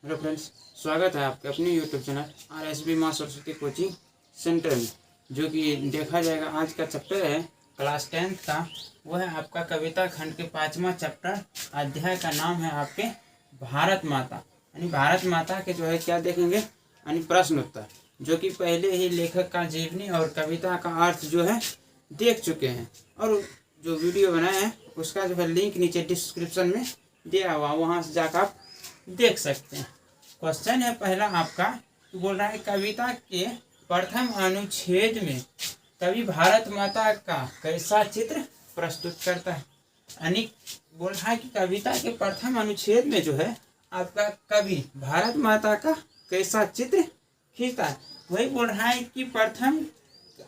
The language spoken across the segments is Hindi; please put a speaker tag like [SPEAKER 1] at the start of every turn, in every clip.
[SPEAKER 1] हेलो फ्रेंड्स, स्वागत है आपके अपने यूट्यूब चैनल RSB माँ सरस्वती कोचिंग सेंटर में। जो कि देखा जाएगा आज का चैप्टर है क्लास 10th का। वो है आपका कविता खंड के 5वां चैप्टर। अध्याय का नाम है आपके भारत माता। यानी भारत माता के जो है क्या देखेंगे, यानी प्रश्न उत्तर, जो कि पहले ही लेखक का जीवनी और कविता का अर्थ जो है देख चुके हैं। और जो वीडियो बनाए हैं उसका जो है लिंक नीचे डिस्क्रिप्शन में दिया हुआ, वहाँ से जाकर आप देख सकते हैं। क्वेश्चन है पहला आपका, बोल रहा है कविता के प्रथम अनुच्छेद में कवि भारत माता का कैसा चित्र प्रस्तुत करता है। यानी बोल रहा है कि कविता के प्रथम अनुच्छेद में जो है आपका कवि भारत माता का कैसा चित्र खींचता है। वही बोल रहा है कि प्रथम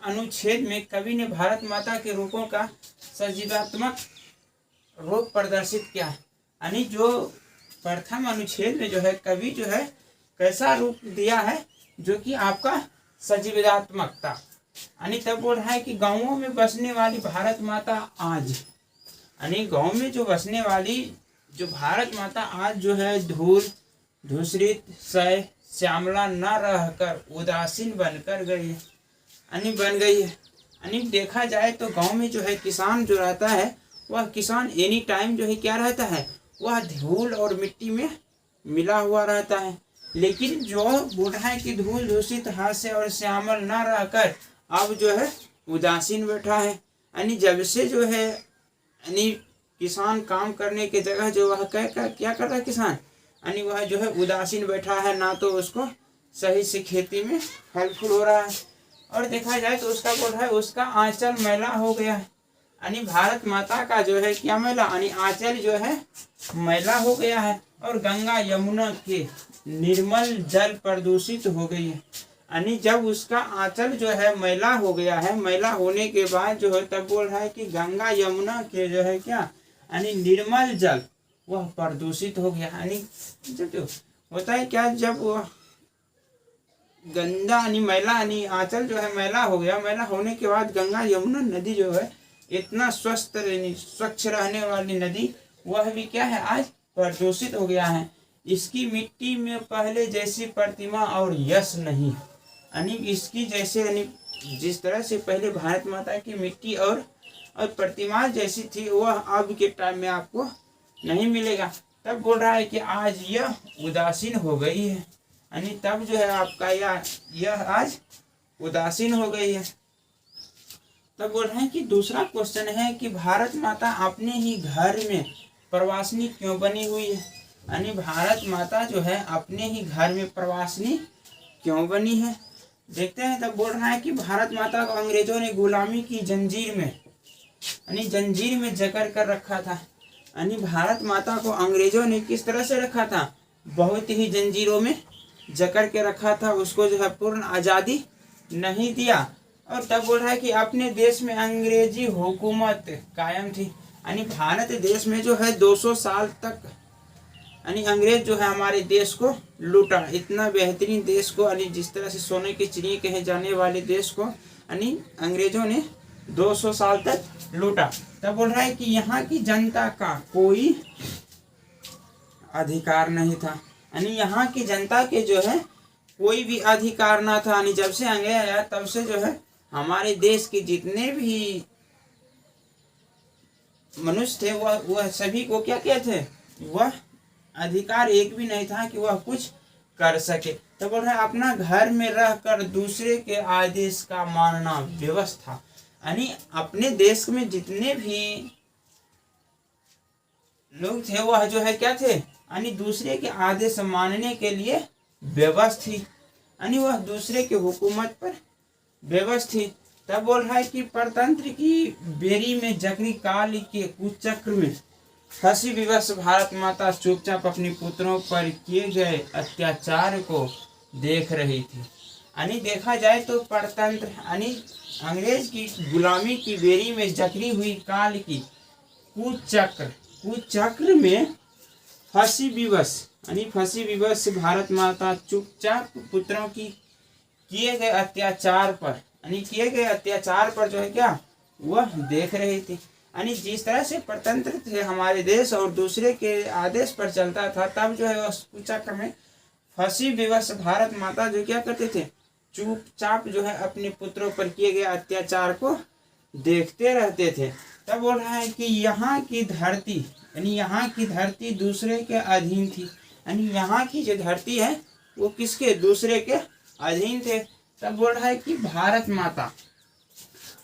[SPEAKER 1] अनुच्छेद में कवि ने भारत माता के रूपों का सजीवात्मक रूप प्रदर्शित किया है। यानी जो प्रथम अनुच्छेद में जो है कवि जो है कैसा रूप दिया है, जो कि आपका सजीवात्मकता। यानी तब बोल रहा है कि गांवों में बसने वाली भारत माता आज, यानी गांव में जो बसने वाली जो भारत माता आज जो है धूल धूसरित सय श्यामला न रहकर उदासीन बनकर गई है, यानी बन गई है। यानी देखा जाए तो गांव में जो है किसान जो रहता है वह किसान एनी टाइम जो है क्या रहता है, वह धूल और मिट्टी में मिला हुआ रहता है। लेकिन जो बोल रहा है कि धूल दूषित हास्य और श्यामल न रहकर अब जो है उदासीन बैठा है। यानी जब से जो है यानी किसान काम करने के जगह जो वह क्या कर रहा है किसान, यानी वह जो है उदासीन बैठा है, ना तो उसको सही से खेती में हेल्पफुल हो रहा है। और देखा जाए तो उसका बोल रहा है उसका आंचल मैला हो गया है। यानी भारत माता का जो है क्या मैला, यानी आंचल जो है मैला हो गया है। और गंगा यमुना के निर्मल जल प्रदूषित हो गई है। यानी जब उसका आंचल जो है मैला हो गया है, मैला होने के बाद जो है तब बोल रहा है कि गंगा यमुना के जो है क्या, यानी निर्मल जल वह प्रदूषित हो गया। यानी जब होता है क्या, जब वह गंदा यानी मैला यानी आंचल जो है मैला हो गया, मैला होने के बाद गंगा यमुना नदी जो है इतना स्वच्छ रहने वाली नदी वह भी क्या है आज प्रदूषित हो गया है। इसकी मिट्टी में पहले जैसी प्रतिमा और यश नहीं, यानी इसकी जैसे यानी जिस तरह से पहले भारत माता की मिट्टी और प्रतिमा जैसी थी वह अब के टाइम में आपको नहीं मिलेगा। तब बोल रहा है कि आज यह उदासीन हो गई है। यानी तब जो है आपका यह आज उदासीन हो गई है। तब बोल रहे हैं कि दूसरा क्वेश्चन है कि भारत माता अपने ही घर में प्रवासिनी क्यों बनी हुई है। यानी भारत माता जो है अपने ही घर में प्रवासिनी क्यों बनी है, देखते हैं। तब बोल रहा है कि भारत माता को अंग्रेजों ने गुलामी की जंजीर में यानी जंजीर में जकड़ कर रखा था। यानी भारत माता को अंग्रेजों ने किस तरह से रखा था, बहुत ही जंजीरों में जकड़ के रखा था। उसको जो है पूर्ण आज़ादी नहीं दिया। और तब बोल रहा है कि अपने देश में अंग्रेजी हुकूमत कायम थी। यानी भारत देश में जो है 200 साल तक यानी अंग्रेज जो है हमारे देश को लूटा। इतना बेहतरीन देश को, यानी जिस तरह से सोने की चिड़िया कहे जाने वाले देश को यानी अंग्रेजों ने 200 साल तक लूटा। तब बोल रहा है कि यहाँ की जनता का कोई अधिकार नहीं था। यानी यहाँ की जनता के जो है कोई भी अधिकार ना था। यानी जब से अंग्रेज आया तब से जो है हमारे देश के जितने भी मनुष्य थे वह सभी को क्या कहते थे, वह अधिकार एक भी नहीं था कि वह कुछ कर सके। तो बोल रहा है अपना घर में रहकर दूसरे के आदेश का मानना व्यवस्था। यानी अपने देश में जितने भी लोग थे वह जो है क्या थे, यानी दूसरे के आदेश मानने के लिए व्यवस्थित थी। यानी वह दूसरे के हुकूमत पर व्यवस्थित। तब बोल रहा है कि परतंत्र की बेरी में जकरी काल के कुचक्र में फंसी विवश भारत माता चुपचाप अपने पुत्रों पर किए गए अत्याचार को देख रही थी। यानी देखा जाए तो परतंत्र यानी अंग्रेज की गुलामी की बेरी में जकड़ी हुई काल की कुचक्र में फंसी विवश भारत माता चुपचाप पुत्रों की किए गए अत्याचार पर जो है क्या वह देख रही थी। यानी जिस तरह से परतंत्र थे हमारे देश और दूसरे के आदेश पर चलता था, तब जो है उस चक्र में फंसी विवश भारत माता जो क्या करते थे, चुपचाप जो है अपने पुत्रों पर किए गए अत्याचार को देखते रहते थे। तब बोल रहा है कि यहाँ की धरती, यानी यहाँ की धरती दूसरे के अधीन थी, यानी यहाँ की जो धरती है वो किसके, दूसरे के अधीन थे। तब बोल रहा है कि भारत माता,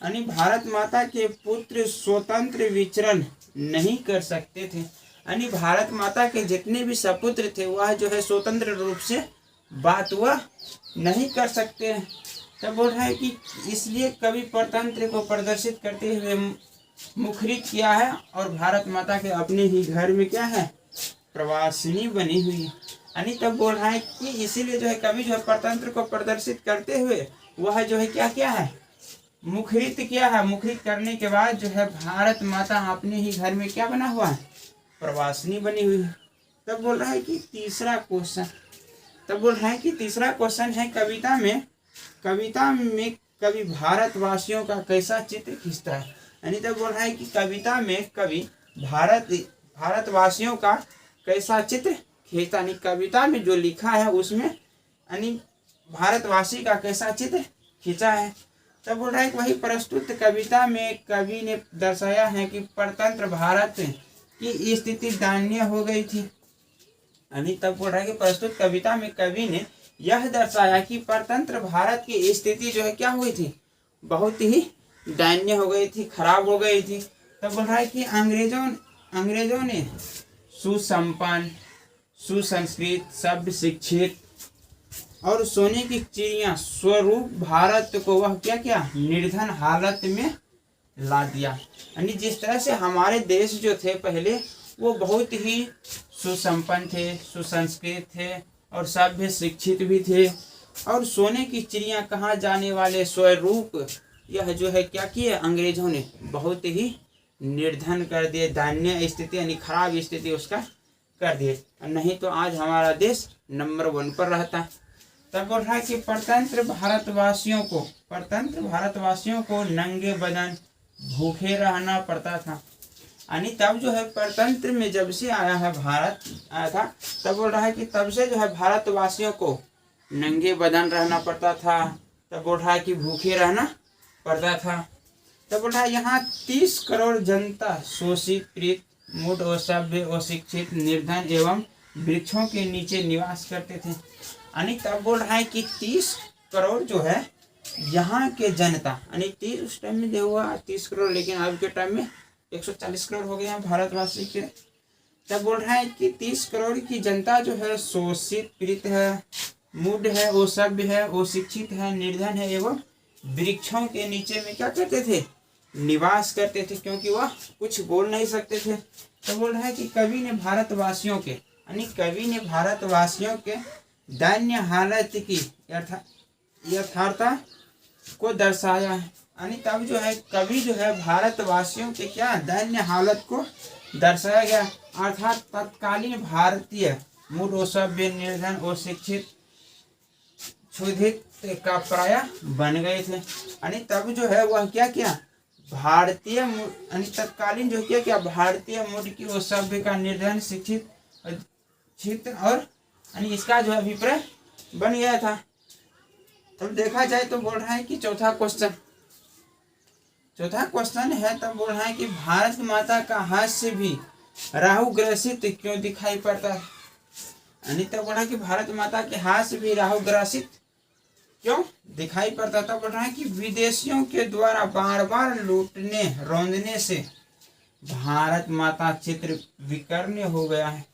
[SPEAKER 1] यानी भारत माता के पुत्र स्वतंत्र विचरण नहीं कर सकते थे, यानी भारत माता के जितने भी सपुत्र थे वह जो है स्वतंत्र रूप से बात वह नहीं कर सकते हैं। तब बोल रहा है कि इसलिए कवि परतंत्र को प्रदर्शित करते हुए मुखरित किया है और भारत माता के अपने ही घर में क्या है, प्रवासिनी बनी हुई है। यानी तब बोल रहा है कि इसीलिए जो है कवि जो है परतंत्र को प्रदर्शित करते हुए वह जो है क्या किया है, मुखरित किया है। मुखरित करने के बाद जो है भारत माता अपने ही घर में क्या बना हुआ है, प्रवासिनी बनी हुई है। तब बोल रहा है कि तीसरा क्वेश्चन, तब बोल रहा है कि तीसरा क्वेश्चन है कविता में कवि भारतवासियों का कैसा चित्र खींचता है। यानी तब बोल रहा है कि कविता में कवि भारतवासियों का कैसा चित्र खींचता, यानी कविता में जो लिखा है उसमें यानी भारतवासी का कैसा चित्र खींचा है। तब बोल रहा है कि वही प्रस्तुत कविता में कवि ने दर्शाया है कि परतंत्र भारत की स्थिति दयनीय हो गई थी। यानी तब बोल रहा है कि प्रस्तुत कविता में कवि ने यह दर्शाया कि परतंत्र भारत की स्थिति जो है क्या हुई थी, बहुत ही दयनीय हो गई थी, खराब हो गई थी। तब बोल रहा है कि अंग्रेजों ने सुसंपन्न, सुसंस्कृत, सभ्य, शिक्षित और सोने की चिड़िया स्वरूप भारत को वह क्या क्या निर्धन हालत में ला दिया। यानी जिस तरह से हमारे देश जो थे पहले वो बहुत ही सुसंपन्न थे, सुसंस्कृत थे और सभ्य, शिक्षित भी थे और सोने की चिड़िया कहाँ जाने वाले स्वरूप यह जो है क्या किया, अंग्रेजों ने बहुत ही निर्धन कर दिए, दयनीय स्थिति यानी खराब स्थिति उसका कर दिए, नहीं तो आज हमारा देश नंबर 1 पर रहता। तब बोल रहा है कि परतंत्र भारतवासियों को नंगे बदन भूखे रहना पड़ता था। यानी तब जो है परतंत्र में जब से भारत आया था तब बोल रहा है कि तब से जो है भारतवासियों को नंगे बदन रहना पड़ता था। तब बोल रहा है कि भूखे रहना पड़ता था। तब बोल रहा है यहाँ 30 करोड़ जनता शोषित, पीड़ित, मूढ़, असभ्य, अशिक्षित, निर्धन एवं वृक्षों के नीचे निवास करते थे। यानी तब बोल रहा है कि 30 करोड़ जो है यहाँ के जनता, यानी 30 उस टाइम में जो हुआ 30 करोड़, लेकिन अब के टाइम में 140 करोड़ हो गए हैं भारतवासी के। तब बोल रहा है कि 30 करोड़ की जनता जो है शोषित, पीड़ित है, मूढ़ है, असभ्य है, अशिक्षित है, निर्धन है एवं वृक्षों के नीचे में क्या करते थे, निवास करते थे, क्योंकि वह कुछ बोल नहीं सकते थे। तो बोल रहा है कि कवि ने भारतवासियों के दयनीय हालत की यथार्थता को दर्शाया है। यानी तब जो है कवि जो है भारतवासियों के क्या दयनीय हालत को दर्शाया गया, अर्थात तत्कालीन भारतीय मूढ़, असभ्य, निर्धन, अशिक्षित, क्षुधित का प्राय बन गए थे। यानी तब जो है वह क्या किया, भारतीय यानी तत्कालीन जो क्या भारतीय मूढ़ की, असभ्य का, निर्धन, शिक्षित और यानी इसका जो अभिप्राय बन गया था। तब देखा जाए तो बोल रहा है कि चौथा क्वेश्चन है। तब बोल रहा है कि भारत माता का हास्य भी राहु ग्रसित क्यों दिखाई पड़ता है। यानी तब बोल रहा है कि भारत माता के हास्य भी राहु ग्रसित क्यों दिखाई पड़ता। तब बोल रहा है कि विदेशियों के द्वारा बार बार लूटने रौंदने से भारत माता चित्र विकर्ण हो गया है।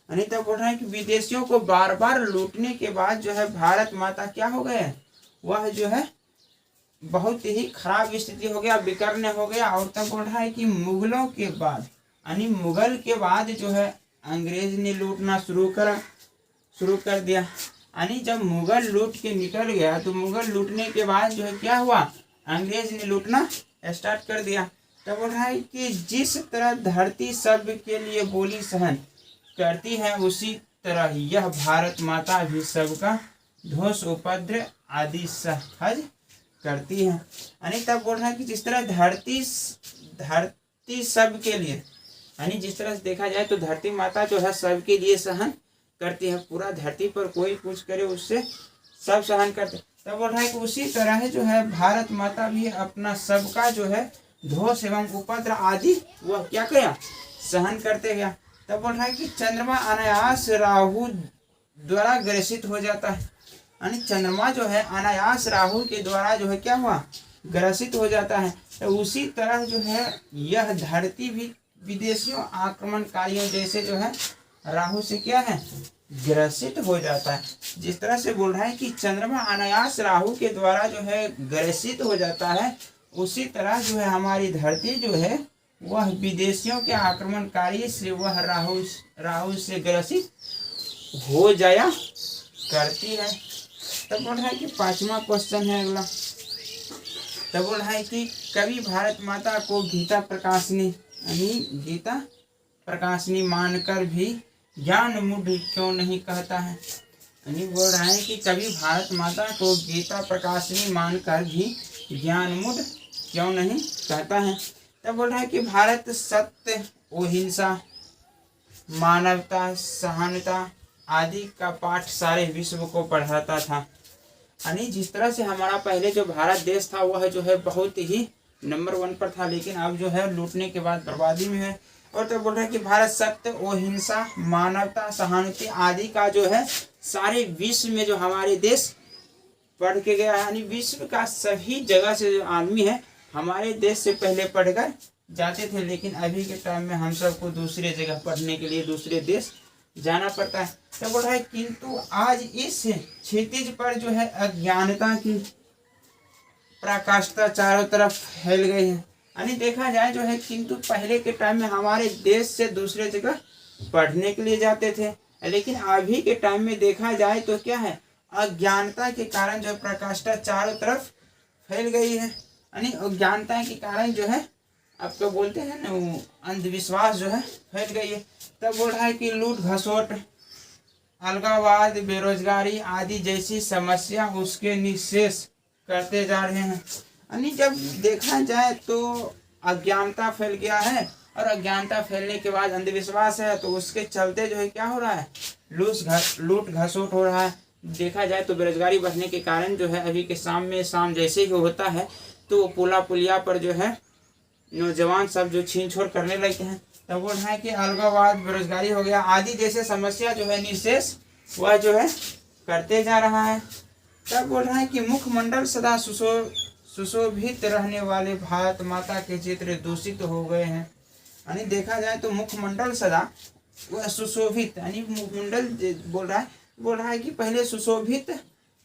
[SPEAKER 1] यानी तब बोल रहा है कि विदेशियों को बार बार लूटने के बाद जो है भारत माता क्या हो गए, वह जो है बहुत ही खराब स्थिति हो गया, विकर्ण हो गया। और तब बोल रहा है कि मुगलों के बाद, यानी मुगल के बाद जो है अंग्रेज ने लूटना शुरू कर दिया। यानी जब मुगल लूट के निकल गया तो मुगल लूटने के बाद जो है क्या हुआ, अंग्रेज ने लूटना स्टार्ट कर दिया। तब बोल रहा है कि जिस तरह धरती सब के लिए बोली सहन करती है उसी तरह यह भारत माता भी सबका ध्वंस, उपद्रव आदि सहज करती है। यानी तब बोल रहा है कि जिस तरह धरती सब के लिए, यानी जिस तरह से देखा जाए तो धरती माता जो है सबके लिए सहन करती है, पूरा धरती पर कोई कुछ करे उससे सब सहन करते। तब बोल रहा है कि उसी तरह जो है भारत माता भी अपना सबका जो है दोष एवं उपद्र आदि वह क्या किया, सहन करते गया। तब बोल रहा है कि चंद्रमा अनायास राहु द्वारा ग्रसित हो जाता है, यानी चंद्रमा जो है अनायास राहु के द्वारा जो है क्या हुआ, ग्रसित हो जाता है। तो उसी तरह जो है यह धरती भी विदेशियों आक्रमणकारियों जैसे जो है राहु से क्या है, ग्रसित हो जाता है। जिस तरह से बोल रहा है कि चंद्रमा अनायास राहु के द्वारा जो है ग्रसित हो जाता है, उसी तरह जो है हमारी धरती जो है वह विदेशियों के आक्रमणकारी से वह राहु से ग्रसित हो जाया करती है। तब बोल रहा है कि 5वां क्वेश्चन है अगला। तब बोल रहा है कि कवि भारत माता को गीता प्रकाशिनी यानी गीता प्रकाशिनी मानकर भी ज्ञान मूढ़ क्यों नहीं कहता है। यानी बोल रहा है कि कवि भारत माता को गीता प्रकाशिनी मानकर भी ज्ञान मूढ़ क्यों नहीं कहता है। तब बोल रहा है कि भारत सत्य अहिंसा मानवता सहनता आदि का पाठ सारे विश्व को पढ़ाता था। यानी जिस तरह से हमारा पहले जो भारत देश था वह जो है बहुत ही नंबर 1 पर था, लेकिन अब जो है लूटने के बाद बर्बादी में है। और तो बोल रहा है कि भारत सत्य अहिंसा मानवता सहानुभूति आदि का जो है सारे विश्व में जो हमारे देश पढ़ के गया है। यानी विश्व का सभी जगह से जो आदमी है हमारे देश से पहले पढ़कर जाते थे, लेकिन अभी के टाइम में हम सबको दूसरे जगह पढ़ने के लिए दूसरे देश जाना पड़ता है। तो बोल रहा है किंतु आज इस क्षितिज पर जो है अज्ञानता की प्रकाष्ठा चारों तरफ फैल गई है। यानी देखा जाए जो है किंतु पहले के टाइम में हमारे देश से दूसरे जगह पढ़ने के लिए जाते थे, लेकिन अभी के टाइम में देखा जाए तो क्या है, अज्ञानता के कारण जो प्रकाष्ठा चारों तरफ फैल गई है। यानी अज्ञानता के कारण जो है आपको बोलते हैं ना वो अंधविश्वास जो है फैल गई है। तब बोल रहा है कि लूट घसोट अलगाववाद बेरोजगारी आदि जैसी समस्या उसके निःशेष करते जा रहे हैं। यानी जब देखा जाए तो अज्ञानता फैल गया है और अज्ञानता फैलने के बाद अंधविश्वास है, तो उसके चलते जो है क्या हो रहा है, लूट घसोट हो रहा है। देखा जाए तो बेरोजगारी बढ़ने के कारण जो है अभी के शाम जैसे ही होता है तो पुला पुलिया पर जो है नौजवान सब जो छीन छोड़ करने लगते हैं। तब बोल रहा है कि अलगाववाद बेरोजगारी हो गया आदि जैसे समस्या जो है निःशेष वह जो है करते जा रहा है। तब बोल रहा है कि मुखमंडल सदा सुशोभित रहने वाले भारत माता के चित्र दूषित हो गए हैं। यानी देखा जाए तो मुखमंडल सदा वह सुशोभित यानी मुखमंडल बोल रहा है कि पहले सुशोभित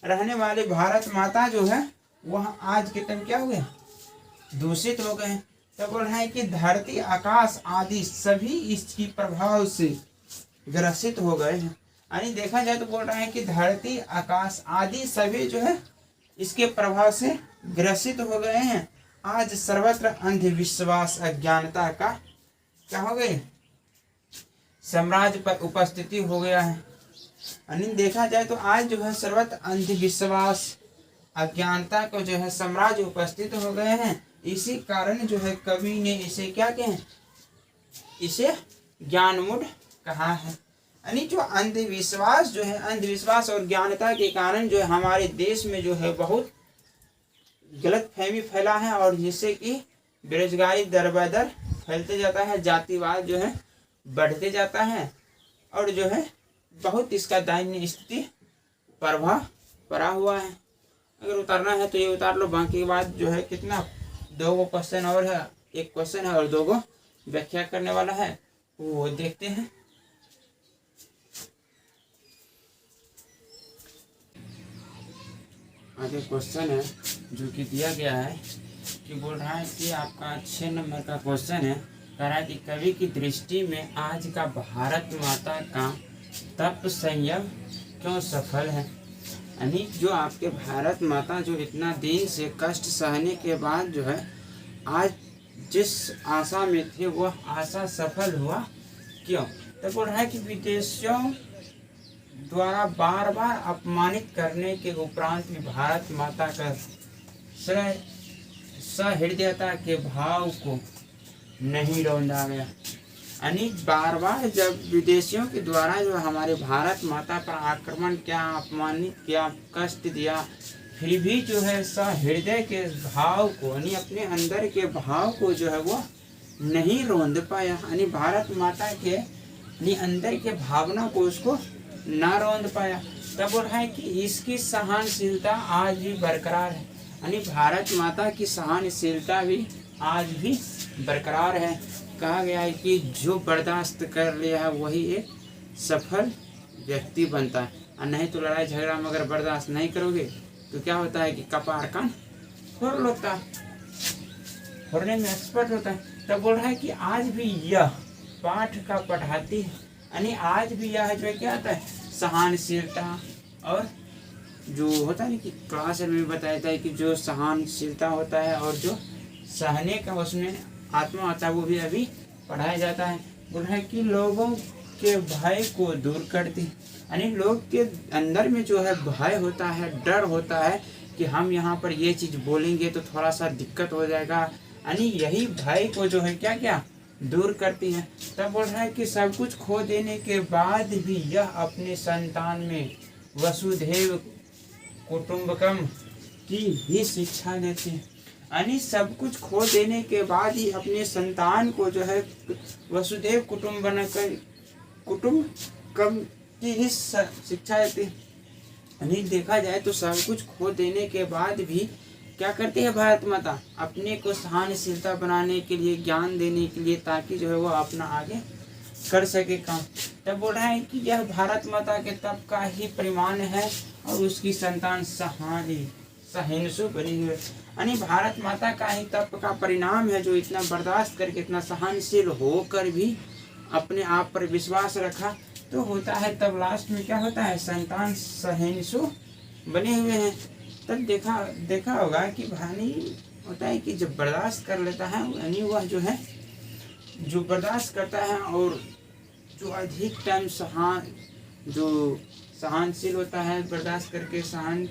[SPEAKER 1] रहने वाले भारत माता जो है वह आज के टाइम क्या हुए, दूषित हो गए हैं। तो बोल रहा है कि धरती आकाश आदि सभी इसकी प्रभाव से ग्रसित हो गए हैं। यानी देखा जाए तो बोल रहा है कि धरती आकाश आदि सभी जो है इसके प्रभाव से ग्रसित हो गए हैं। आज सर्वत्र अंधविश्वास अज्ञानता का क्या हो गई, साम्राज्य पर उपस्थिति हो गया है। यानी देखा जाए तो आज जो है सर्वत्र अंधविश्वास अज्ञानता को जो है साम्राज्य उपस्थित हो गए हैं। इसी कारण जो है कवि ने इसे क्या कहें, इसे ज्ञानमूढ़ कहा है। यानी जो अंधविश्वास जो है अंधविश्वास और ज्ञानता के कारण जो है हमारे देश में जो है बहुत गलत फहमी फैला है, और जिससे कि बेरोजगारी दर ब दर फैलते जाता है, जातिवाद जो है बढ़ते जाता है, और जो है बहुत इसका दयनीय स्थिति प्रभाव पड़ा हुआ है। अगर उतारना है तो ये उतार लो, बाकी के बाद जो है कितना 2 क्वेश्चन और है, 1 क्वेश्चन है और 2 व्याख्या करने वाला है, वो देखते हैं। आगे क्वेश्चन है जो कि दिया गया है कि बोल रहा है कि आपका 6 नंबर का क्वेश्चन है, कह रहा है कि कवि की दृष्टि में आज का भारत माता का तप संयम क्यों सफल है। यानी जो आपके भारत माता जो इतना दिन से कष्ट सहने के बाद जो है आज जिस आशा में थे वह आशा सफल हुआ क्यों। तो बोल रहा है कि विदेशियों द्वारा बार बार अपमानित करने के उपरांत भी भारत माता का सहृदयता के भाव को नहीं रौंदा गया। यानी बार बार जब विदेशियों के द्वारा जो हमारे भारत माता पर आक्रमण किया, अपमानित किया, कष्ट दिया, फिर भी जो है सहृदय के भाव को यानी अपने अंदर के भाव को जो है वो नहीं रोंद पाया, यानी भारत माता के यानी अंदर के भावना को उसको ना रोंद पाया। तब बोल रहा है कि इसकी सहनशीलता आज भी बरकरार है, यानी भारत माता की सहनशीलता भी आज भी बरकरार है। कहा गया है कि जो बर्दाश्त कर लिया है वही एक सफल व्यक्ति बनता है, और नहीं तो लड़ाई झगड़ा में अगर बर्दाश्त नहीं करोगे तो क्या होता है कि कपार कान फोड़ लेता, फोड़ने में एक्सपर्ट होता है। तब बोल रहा है कि आज भी यह पाठ का पढ़ाती है, यानी आज भी यह जो है क्या होता है सहनशीलता, और जो होता है कि क्लास में बताया था कि जो सहनशीलता होता है और जो सहने का उसमें आत्मा होता है वो भी अभी पढ़ाया जाता है। बोल रहा है कि लोगों के भय को दूर करती, यानी लोग के अंदर में जो है भय होता है, डर होता है कि हम यहाँ पर ये चीज़ बोलेंगे तो थोड़ा सा दिक्कत हो जाएगा, यानी यही भय को जो है क्या क्या दूर करती है। तब बोल रहा है कि सब कुछ खो देने के बाद भी यह अपने संतान में वसुधैव कुटुंबकम की ही शिक्षा देती है, यानी सब कुछ खो देने के बाद ही अपने संतान को जो है वसुधैव कुटुंबकम की ही शिक्षा देती है। यानी देखा जाए तो सब कुछ खो देने के बाद भी क्या करती है भारत माता, अपने को सहनशीलता बनाने के लिए, ज्ञान देने के लिए, ताकि जो है वो अपना आगे कर सके काम। तब बोल रहा है कि यह भारत माता के तप का ही परिमाण है और उसकी संतान सहिष्णु बनी हुई है, यानी भारत माता का ही तप का परिणाम है जो इतना बर्दाश्त करके, इतना सहनशील होकर भी अपने आप पर विश्वास रखा तो होता है। तब लास्ट में क्या होता है, संतान सहिष्णु बने हुए हैं। तब देखा होगा कि भानी होता है कि जब बर्दाश्त कर लेता है, यानी वह जो है जो बर्दाश्त करता है और जो अधिक टाइम सहनशील होता है, बर्दाश्त करके सहन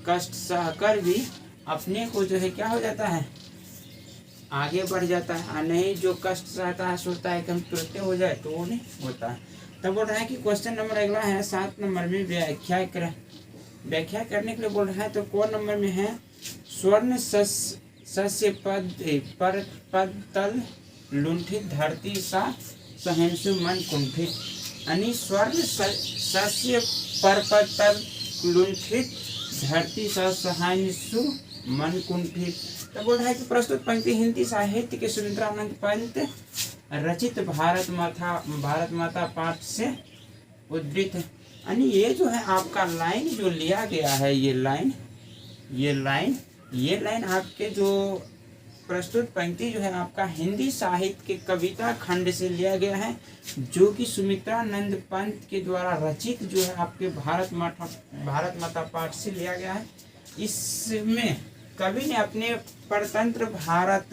[SPEAKER 1] कष्ट सहकर भी अपने को जो है क्या हो जाता है आगे बढ़ जाता है, और नहीं जो कष्ट सहता है सोचता है कि हम तुरंत हो जाए तो वो नहीं होता है। तब बोल रहा है कि क्वेश्चन नंबर अगला है 7 नंबर में व्याख्या करने के लिए बोल रहा है। तो कौन नंबर में है, स्वर्ण सस्य पद तल लुंठित धरती सा सहिष्णु मन कुंठित, यानी स्वर्ण सस्य पद तल लुंठित धरती सा सहिष्णु मन कुंठित। तो बोल रहा है कि प्रस्तुत पंक्ति हिंदी साहित्य के सुरेंद्रानंद पंत रचित भारत माता पाठ से उद्धृत है, यानी ये जो है आपका लाइन जो लिया गया है, ये लाइन आपके जो प्रस्तुत पंक्ति जो है आपका हिंदी साहित्य के कविता खंड से लिया गया है, जो कि सुमित्रानंद पंत के द्वारा रचित जो है आपके भारत माता पाठ से लिया गया है। इसमें कवि ने अपने परतंत्र भारत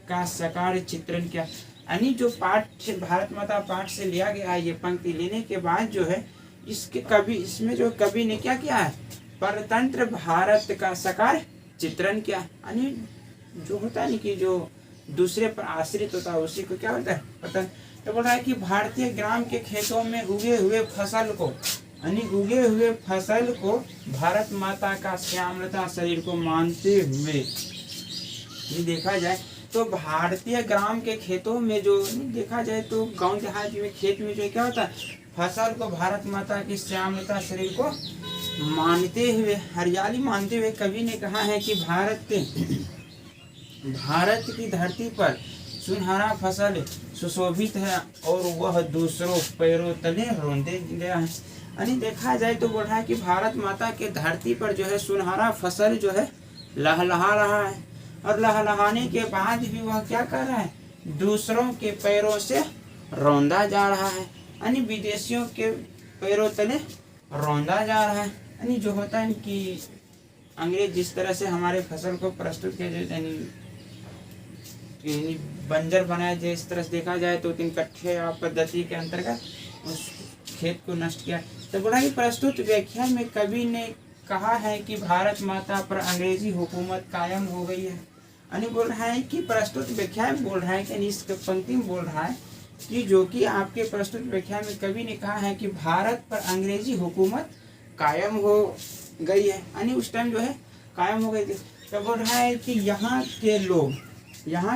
[SPEAKER 1] का साकार चित्रण किया, यानी जो पाठ भारत माता पाठ से लिया गया है, ये पंक्ति लेने के बाद जो है इसमें जो कवि ने क्या किया है, परतंत्र भारत का साकार चित्रण किया, यानी जो होता है कि जो दूसरे पर आश्रित होता है उसी को क्या होता है पतन। तो बोल रहा है कि भारतीय ग्राम के खेतों में उगे हुए फसल को भारत माता का श्यामलता शरीर को मानते हुए, ये देखा जाए तो भारतीय ग्राम के खेतों में जो देखा जाए तो गांव देहात में खेत में जो क्या होता है, फसल को भारत माता की श्यामलता शरीर को मानते हुए, हरियाली मानते हुए कवि ने कहा है कि भारत की धरती पर सुनहरा फसल सुशोभित है और वह दूसरों पैरों तले रौंदे गया है। यानी देखा जाए तो बोल रहा है कि भारत माता के धरती पर जो है सुनहरा फसल जो है लहलहा रहा है, और लहलहाने के बाद भी वह क्या कर रहा है, दूसरों के पैरों से रौंदा जा रहा है, यानी विदेशियों के पैरों तले रौंदा जा रहा है। यानी जो होता है कि अंग्रेज जिस तरह से हमारे फसल को प्रस्तुत किया जाए, यानी बंजर बनाया जाए, इस तरह से देखा जाए तो 3 कट्ठे पद्धति के अंतर्गत उस खेत को नष्ट किया। तो बोला कि प्रस्तुत व्याख्या में कवि ने कहा है कि भारत माता पर अंग्रेजी हुकूमत कायम हो गई है, यानी बोल रहा है कि प्रस्तुत व्याख्या में बोल रहा है कि इस पंक्ति में बोल रहा है कि जो कि आपके प्रस्तुत व्याख्यान में कवि ने कहा है कि भारत पर अंग्रेजी हुकूमत कायम हो गई है, यानी उस टाइम जो है कायम हो गई थी। तो बोल रहा है कि यहाँ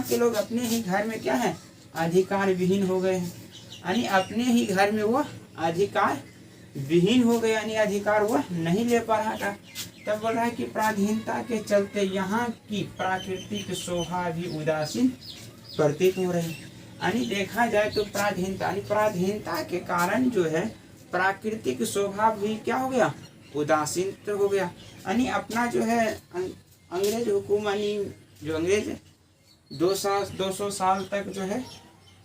[SPEAKER 1] के लोग अपने ही घर में क्या है, अधिकार विहीन हो गए हैं, यानी अपने ही घर में वो अधिकार विहीन हो गए, यानी अधिकार वह नहीं ले पा रहा था। तब बोल रहा है कि पराधीनता के चलते यहाँ की प्राकृतिक शोभा भी उदासीन प्रतीत हो रही, यानी देखा जाए तो पराधीनता के कारण जो है प्राकृतिक शोभा भी क्या हो गया, उदासीन तो हो गया, यानी अपना जो है अंग्रेज हुकूमत, यानी जो अंग्रेज 200 साल तक जो है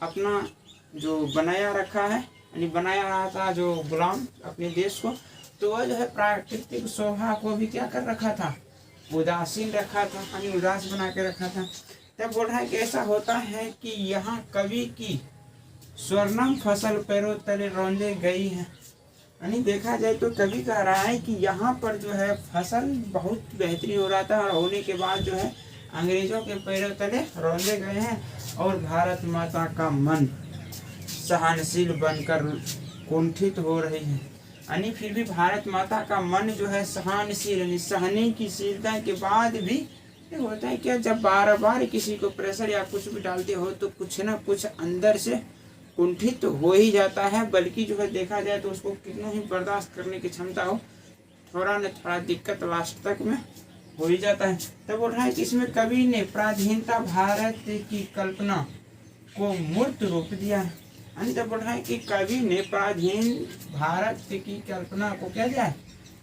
[SPEAKER 1] अपना जो बनाया रखा है, यानी बनाया रहा था जो गुलाम अपने देश को, तो वह जो है प्राकृतिक शोभा को भी क्या कर रखा था, उदासीन रखा था, यानी उदास बना के रखा था। तब बोल रहा है कि ऐसा होता है कि यहाँ कवि की स्वर्णम फसल पैरों तले रौंदे गई है, यानी देखा जाए तो कवि कह रहा है कि यहाँ पर जो है फसल बहुत बेहतरीन हो रहा था और होने के बाद जो है अंग्रेजों के पैरों तले रौंदे गए हैं और भारत माता का मन सहनशील बनकर कुंठित हो रही है, यानी फिर भी भारत माता का मन जो है सहनशील, यानी सहने की शीलता के बाद भी होता है क्या, जब बार बार किसी को प्रेशर या कुछ भी डालते हो तो कुछ ना कुछ अंदर से कुंठित तो हो ही जाता है, बल्कि जो है देखा जाए तो उसको कितना ही बर्दाश्त करने की क्षमता हो, थोड़ा न थोड़ा दिक्कत लास्ट तक में हो ही जाता है। तब बोल रहा है कि इसमें कवि ने पराधीनता भारत की कल्पना को मूर्त रूप दिया है, यानी तब बोल रहा है कि कवि ने पराधीन भारत की कल्पना को क्या दिया है,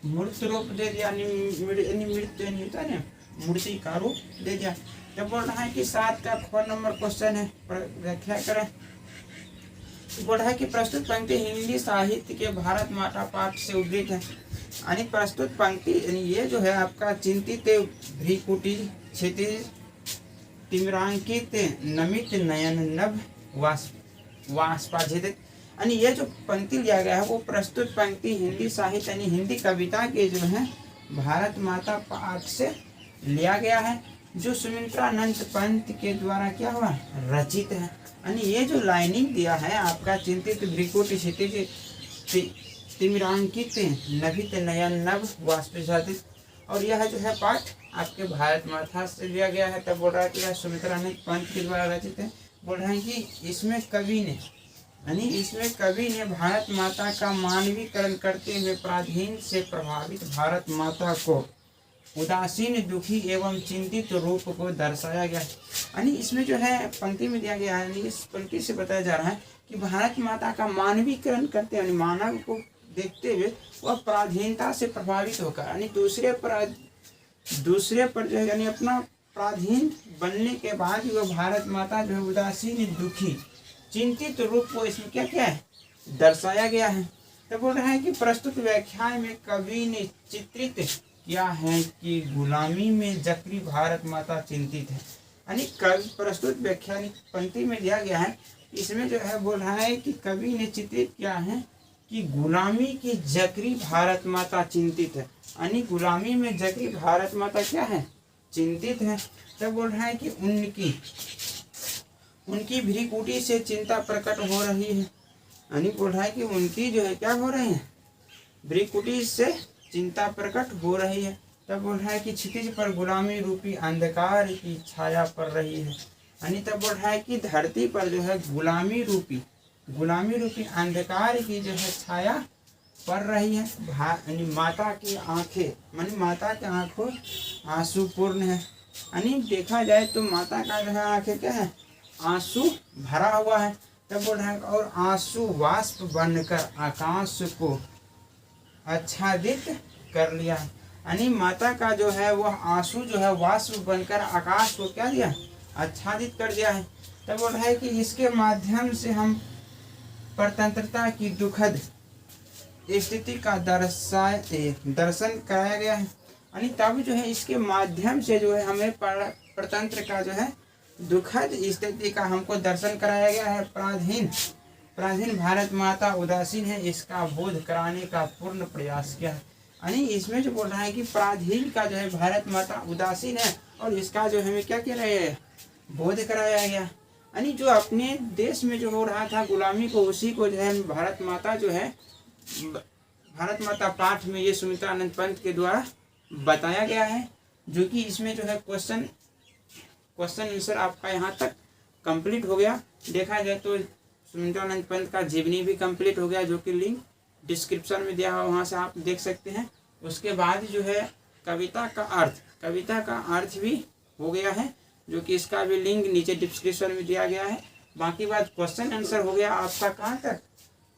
[SPEAKER 1] मूर्त रूप दे दिया, मूर्ति का रूप दे दिया। जब बोल रहा है कि 7 का ख नंबर क्वेश्चन है, व्याख्या करें। बोल रहा है कि प्रस्तुत पंक्ति हिंदी साहित्य के भारत माता पाठ से उद्धृत है, यानी प्रस्तुत पंक्ति ये जो है आपका चिंतित भ्रिकुटी क्षितिज तिमिरांकित नमित नयन नभ वाष्पाजित, यानी ये जो पंक्ति लिया गया है वो प्रस्तुत पंक्ति हिंदी साहित्य यानी हिंदी कविता के जो है भारत माता पाठ से लिया गया है, जो सुमित्रानंद पंत के द्वारा क्या हुआ, रचित है। यानी ये जो लाइनिंग दिया है आपका चिंतित भ्रिकुट क्षितिज तिमिरांकित नभित नयन नभ वाष्पाजित, और यह जो है पाठ आपके भारत माता से लिया गया है। तब बोल रहा है कि यह सुमित्रानंद पंत के द्वारा रचित है। बोल रहे हैं कि इसमें कवि ने भारत माता का मानवीकरण करते हुए पराधीन से प्रभावित भारत माता को उदासीन दुखी एवं चिंतित रूप को दर्शाया गया है, यानी इसमें जो है पंक्ति में दिया गया है, इस पंक्ति से बताया जा रहा है कि भारत माता का मानवीकरण करते हुए मानव को देखते हुए वह पराधीनता से प्रभावित होकर, यानी दूसरे पर जो है यानी अपना पराधीन बनने के बाद वह भारत माता जो है उदासीन दुखी चिंतित रूप को इसमें क्या क्या है दर्शाया गया है। तो बोल रहा है कि प्रस्तुत व्याख्यान में कवि ने चित्रित किया है कि गुलामी में जकरी भारत माता चिंतित है, यानी कवि प्रस्तुत व्याख्यान पंक्ति में दिया गया है, इसमें जो है बोल रहा है कि कवि ने चित्रित किया है कि गुलामी की जकरी भारत माता चिंतित है, यानी गुलामी में जकरी भारत माता क्या है, चिंतित है। तब बोल रहा है कि उनकी भ्रिकुटी से चिंता प्रकट हो रही है, यानी बोल रहा है कि उनकी जो है क्या हो रही है, भ्रिकुटी से चिंता प्रकट हो रही है। तब बोल रहा है कि क्षितिज पर गुलामी रूपी अंधकार की छाया पड़ रही है, यानी तब बोल रहा है कि धरती पर जो है गुलामी रूपी अंधकार की जो है छाया पड़ रही है। यानी माता की आंखें मानी माता की आंखों आंसू पूर्ण है, यानी देखा जाए तो माता का जो है आंखें क्या है, आंसू भरा हुआ है। तब बोल रहा है और आंसू वाष्प बनकर आकाश को आच्छादित कर लिया है, यानी माता का जो है वह आंसू जो है वाष्प बनकर आकाश को क्या दिया, आच्छादित कर दिया है। तब बोल रहा है कि इसके माध्यम से हम परतंत्रता की दुखद स्थिति का दर्शन कराया गया है, यानी तब जो है इसके माध्यम से जो है हमें परतंत्र का जो है दुखद स्थिति का हमको दर्शन कराया गया है। पराधीन भारत माता उदासीन है, इसका बोध कराने का पूर्ण प्रयास किया है, यानी इसमें जो बोल रहा है कि पराधीन का जो है भारत माता उदासीन है और इसका जो हमें क्या किया है, बोध कराया गया। यानी जो अपने देश में जो हो रहा था गुलामी को, उसी को जो है भारत माता जो है भारत माता पाठ में ये सुमित्रानंद पंत के द्वारा बताया गया है। जो कि इसमें जो है क्वेश्चन आंसर आपका यहाँ तक कंप्लीट हो गया। देखा जाए तो सुमित्रानंद पंत का जीवनी भी कंप्लीट हो गया, जो कि लिंक डिस्क्रिप्शन में दिया हुआ, वहाँ से आप देख सकते हैं। उसके बाद जो है कविता का अर्थ भी हो गया है, जो कि इसका भी लिंक नीचे डिस्क्रिप्शन में दिया गया है। बाकी बात क्वेश्चन आंसर हो गया आपका कहाँ तक,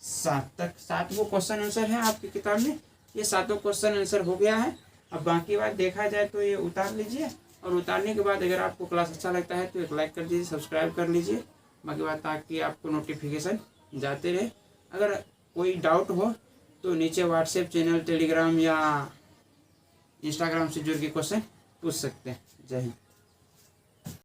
[SPEAKER 1] 7 तक। 7 वो क्वेश्चन आंसर है आपकी किताब में, ये 7 क्वेश्चन आंसर हो गया है। अब बाकी बात देखा जाए तो ये उतार लीजिए, और उतारने के बाद अगर आपको क्लास अच्छा लगता है तो एक लाइक कर दीजिए, सब्सक्राइब कर लीजिए। बाकी बात ताकि आपको नोटिफिकेशन जाते रहे। अगर कोई डाउट हो तो नीचे व्हाट्सएप चैनल, टेलीग्राम या इंस्टाग्राम से जुड़ के क्वेश्चन पूछ सकते हैं। जय हिंद।